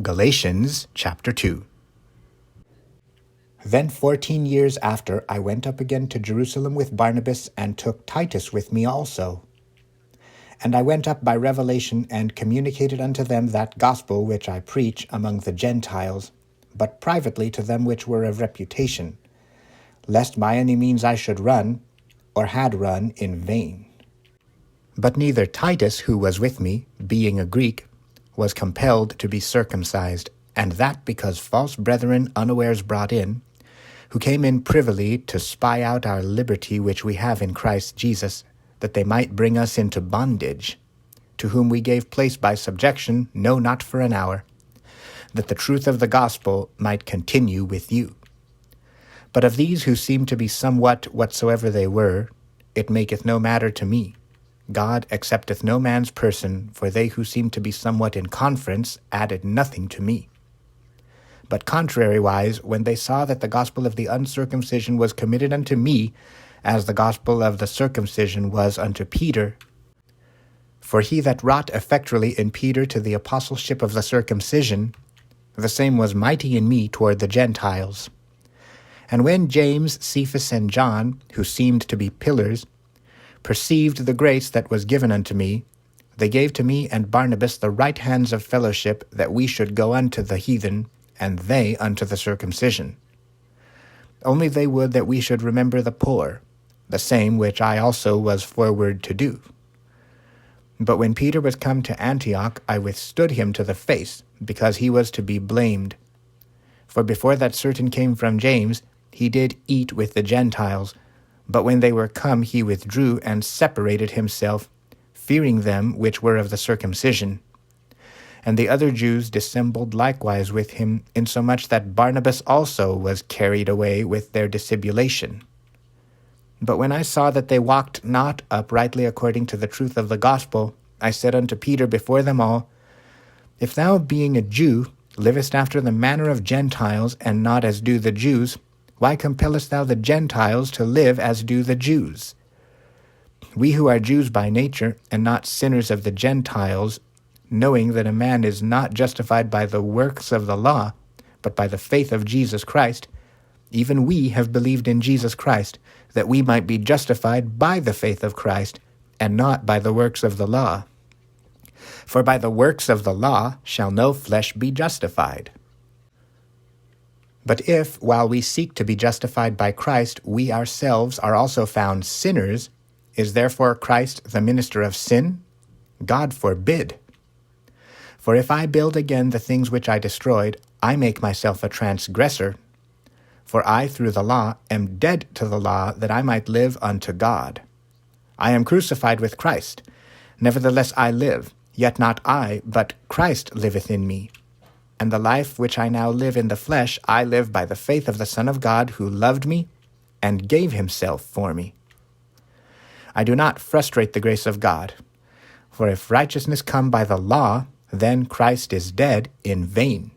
Galatians chapter 2. Then 14 years after, I went up again to Jerusalem with Barnabas, and took Titus with me also. And I went up by revelation, and communicated unto them that gospel which I preach among the Gentiles, but privately to them which were of reputation, lest by any means I should run, or had run, in vain. But neither Titus, who was with me, being a Greek, was compelled to be circumcised, and that because false brethren unawares brought in, who came in privily to spy out our liberty which we have in Christ Jesus, that they might bring us into bondage, to whom we gave place by subjection, no, not for an hour, that the truth of the gospel might continue with you. But of these who seem to be somewhat whatsoever they were, it maketh no matter to me. God accepteth no man's person, for they who seemed to be somewhat in conference added nothing to me. But contrariwise, when they saw that the gospel of the uncircumcision was committed unto me, as the gospel of the circumcision was unto Peter, for he that wrought effectually in Peter to the apostleship of the circumcision, the same was mighty in me toward the Gentiles. And when James, Cephas, and John, who seemed to be pillars, perceived the grace that was given unto me, they gave to me and Barnabas the right hands of fellowship, that we should go unto the heathen, and they unto the circumcision. Only they would that we should remember the poor, the same which I also was forward to do. But when Peter was come to Antioch, I withstood him to the face, because he was to be blamed. For before that certain came from James, he did eat with the Gentiles, but when they were come, he withdrew and separated himself, fearing them which were of the circumcision. And the other Jews dissembled likewise with him, insomuch that Barnabas also was carried away with their dissimulation. But when I saw that they walked not uprightly according to the truth of the gospel, I said unto Peter before them all, If thou, being a Jew, livest after the manner of Gentiles, and not as do the Jews, why compellest thou the Gentiles to live as do the Jews? We who are Jews by nature, and not sinners of the Gentiles, knowing that a man is not justified by the works of the law, but by the faith of Jesus Christ, even we have believed in Jesus Christ, that we might be justified by the faith of Christ, and not by the works of the law. For by the works of the law shall no flesh be justified. But if, while we seek to be justified by Christ, we ourselves are also found sinners, is therefore Christ the minister of sin? God forbid. For if I build again the things which I destroyed, I make myself a transgressor. For I, through the law, am dead to the law, that I might live unto God. I am crucified with Christ. Nevertheless I live, yet not I, but Christ liveth in me. And the life which I now live in the flesh, I live by the faith of the Son of God, who loved me and gave himself for me. I do not frustrate the grace of God. For if righteousness come by the law, then Christ is dead in vain.